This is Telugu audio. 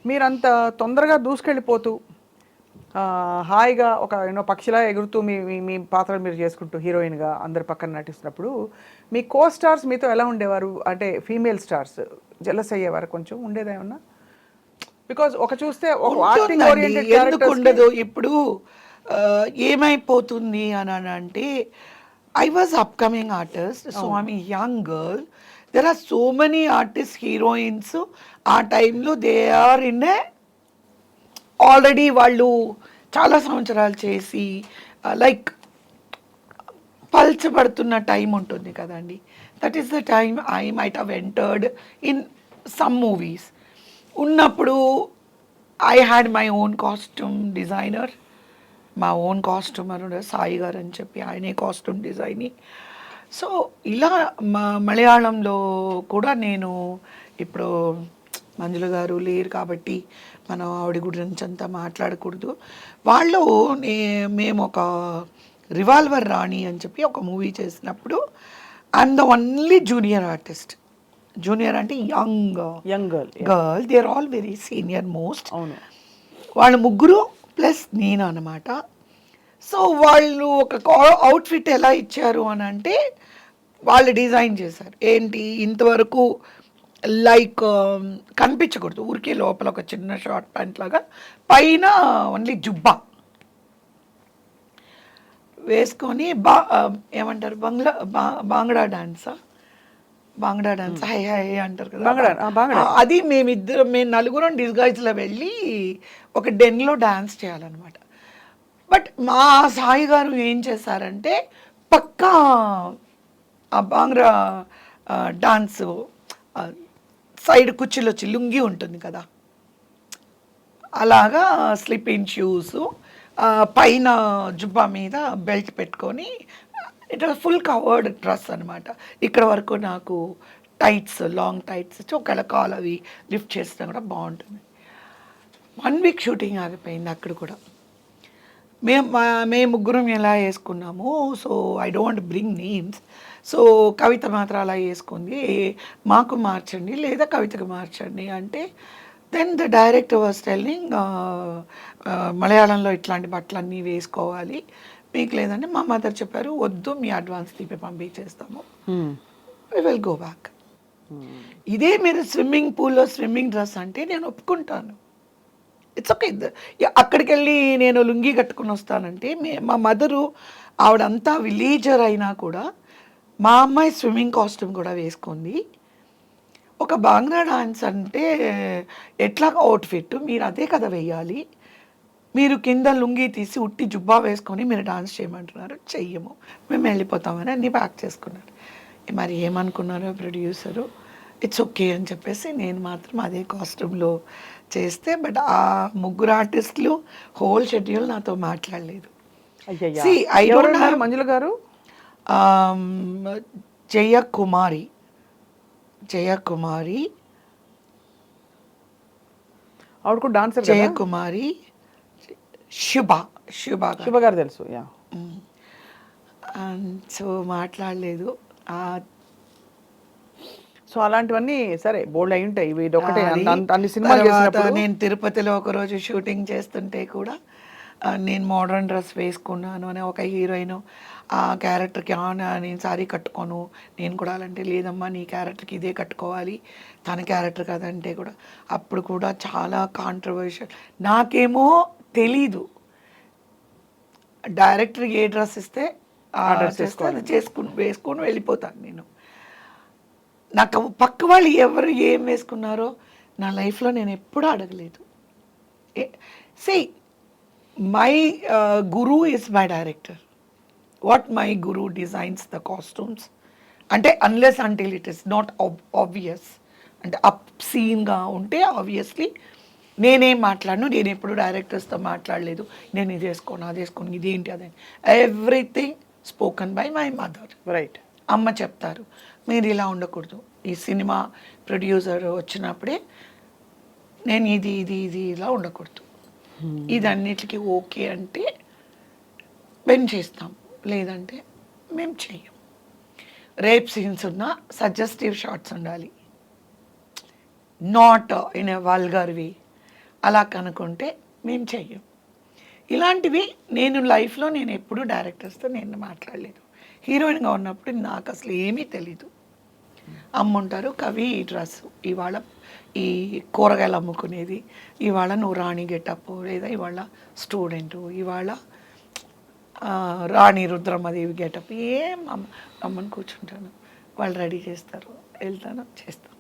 మీరంత తొందరగా దూసుకెళ్ళిపోతూ హాయిగా ఒక పక్షిలా ఎగురుతూ మీ మీ మీ పాత్రలు మీరు చేసుకుంటూ హీరోయిన్గా అందరి పక్కన నటిస్తున్నప్పుడు మీ కో స్టార్స్ మీతో ఎలా ఉండేవారు? అంటే ఫీమేల్ స్టార్స్ జెలస్ అయ్యేవారు కొంచెం ఉండేదా ఏమన్నా? బికాజ్ ఒక చూస్తే ఒక యాక్టింగ్ ఉంటుందండి, ఓరియంటెడ్ ఎందుకు క్యారెక్టర్స్ ఉండదు? ఇప్పుడు ఏమైపోతుంది అని అంటే, I was upcoming artist, so I'm young girl. There are so many artist heroines ఆ టైంలో they are in a already వాళ్ళు చాలా సంవత్సరాలు చేసి లైక్ పల్చబడుతున్న టైం ఉంటుంది కదండి. That is the time I might have entered in some movies. ఉన్నప్పుడు I had my own costume designer, మా ఓన్ కాస్ట్యూమర్ సాయి గారు అని చెప్పి, ఆయనే కాస్ట్యూమ్ డిజైనింగ్. సో ఇలా మలయాళంలో కూడా నేను ఇప్పుడు మంజుల గారు లేరు కాబట్టి మనం ఆవిడ గురించి అంతా మాట్లాడకూడదు. వాళ్ళు మేము ఒక రివాల్వర్ రాణి అని చెప్పి ఒక మూవీ చేసినప్పుడు I'm the only junior artist. Junior అంటే young girl, they are all very senior most. అవును. వాళ్ళు ముగ్గురు ప్లస్ నేను అనమాట. సో వాళ్ళు ఒక అవుట్ఫిట్ ఎలా ఇచ్చారు అని అంటే, వాళ్ళు డిజైన్ చేశారు. ఏంటి ఇంతవరకు లైక్ కనిపించకూడదు, ఊరికే లోపల ఒక చిన్న షార్ట్ ప్యాంట్ లాగా, పైన ఓన్లీ జుబ్బా వేసుకొని ఏమంటారు బాంగ్డా డాన్సా, బాంగ్డా డాన్స్ హై హై అంటారు కదా, అది మేము నలుగురం డిస్గైజ్లో వెళ్ళి ఒక డెన్లో డాన్స్ చేయాలన్నమాట. బట్ మా సాయి గారు ఏం చేశారంటే, పక్కా ఆ బాంగ్రా డాన్స్ సైడ్ కుర్చీలో వచ్చి లుంగి ఉంటుంది కదా, అలాగా స్లిప్పింగ్ షూస్, పైన జుబ్బా మీద బెల్ట్ పెట్టుకొని, it was full covered dress అనమాట. ఇక్కడ వరకు నాకు టైట్స్, లాంగ్ టైట్స్ ఇచ్చి ఒకవేళ కాల్ అవి లిఫ్ట్ చేసినా కూడా బాగుంటుంది. 1 వీక్ షూటింగ్ ఆగిపోయింది అక్కడ కూడా. మేము ముగ్గురం ఎలా వేసుకున్నాము, so I don't bring names. So Kavitha మాత్రం అలా వేసుకుంది, మాకు మార్చండి లేదా కవితకు మార్చండి అంటే, then the director was telling మలయాళంలో ఇట్లాంటి బట్టలన్నీ వేసుకోవాలి, మీకు లేదంటే మా మదర్ చెప్పారు, వద్దు మీ అడ్వాన్స్ తీపి పంపించేస్తాము, వి విల్ గో బ్యాక్. ఇదే మీరు స్విమ్మింగ్ పూల్లో స్విమ్మింగ్ డ్రెస్ అంటే నేను ఒప్పుకుంటాను, ఇట్స్ ఓకే. అక్కడికి వెళ్ళి నేను లుంగి కట్టుకుని వస్తానంటే, మా మదరు ఆవిడంతా విలేజర్ అయినా కూడా మా అమ్మాయి స్విమ్మింగ్ కాస్ట్యూమ్ కూడా వేసుకుంది. ఒక బాంగ్లా డాన్స్ అంటే ఎట్లా అవుట్ఫిట్ మీరు అదే కదా వేయాలి, మీరు కింద లుంగి తీసి ఉట్టి జుబ్బా వేసుకొని మీరు డాన్స్ చేయమంటున్నారు, చెయ్యము, మేము వెళ్ళిపోతామని అన్నీ ప్యాక్ చేసుకున్నారు. మరి ఏమనుకున్నారో ప్రొడ్యూసరు, ఇట్స్ ఓకే అని చెప్పేసి నేను మాత్రం అదే కాస్ట్యూమ్లో చేస్తే, బట్ ఆ ముగ్గురు ఆర్టిస్టులు హోల్ షెడ్యూల్ నాతో మాట్లాడలేదు. ఐ డోంట్ హ్యావ్ మంజుల గారు, జయకుమారి, ఆవిడ కూడా డాన్సర్, జయకుమారి, శుభ గారు తెలుసు. సో మాట్లాడలేదు. సో అలాంటివన్నీ సరే బోల్డ్ అయి ఉంటాయి, ఇది ఒకటే అన్ని సినిమాలు చేసినప్పుడు. నేను తిరుపతిలో ఒకరోజు షూటింగ్ చేస్తుంటే కూడా నేను మోడర్న్ డ్రెస్ వేసుకున్నాను అని ఒక హీరోయిన్ ఆ క్యారెక్టర్కి నేను సారీ కట్టుకోను, నేను కూడా అలాంటి లేదమ్మా నీ క్యారెక్టర్కి ఇదే కట్టుకోవాలి, తన క్యారెక్టర్ కదంటే కూడా అప్పుడు కూడా చాలా కాంట్రవర్షియల్. నాకేమో తెలీదు, డైరెక్టర్ ఏ డ్రెస్ ఇస్తే వేసుకొని వెళ్ళిపోతాను నేను. నాకు పక్క వాళ్ళు ఎవరు ఏం వేసుకున్నారో నా లైఫ్లో నేను ఎప్పుడూ అడగలేదు. Say my guru is my director, what my guru designs the costumes అంటే, unless until it is not obvious, అంటే అప్ సీన్గా ఉంటే ఆబ్వియస్లీ నేనేం మాట్లాడను. నేను ఎప్పుడు డైరెక్టర్స్తో మాట్లాడలేదు, నేను ఇది వేసుకోను అది వేసుకోను ఇదేంటి అదే, everything spoken by my mother. Right. అమ్మ చెప్తారు మీరు ఇలా ఉండకూడదు, ఈ సినిమా ప్రొడ్యూసర్ వచ్చినప్పుడే నేను ఇది ఇది ఇది ఇలా ఉండకూడదు, ఇదన్నిటికీ ఓకే అంటే మేము చేస్తాం, లేదంటే మేము చెయ్యం. రేప్ సీన్స్ ఉన్న సజెస్టివ్ షార్ట్స్ ఉండాలి, నాట్ ఇన్ ఎ వల్గర్ వే అలా కనుక్కుంటే మేము చెయ్యం. ఇలాంటివి నేను లైఫ్లో నేను ఎప్పుడూ డైరెక్టర్స్తో నేను మాట్లాడలేదు. హీరోయిన్గా ఉన్నప్పుడు నాకు అసలు ఏమీ తెలీదు. అమ్ముంటారు, కవి ఈ డ్రెస్సు, ఇవాళ ఈ కూరగాయలు అమ్ముకునేది, ఇవాళ నువ్వు రాణి గెటప్, లేదా ఇవాళ స్టూడెంటు, ఇవాళ రాణి రుద్రమదేవి గెటప్, ఏం అమ్మని కూర్చుంటాను, వాళ్ళు రెడీ చేస్తారు, వెళ్తాను, చేస్తాను.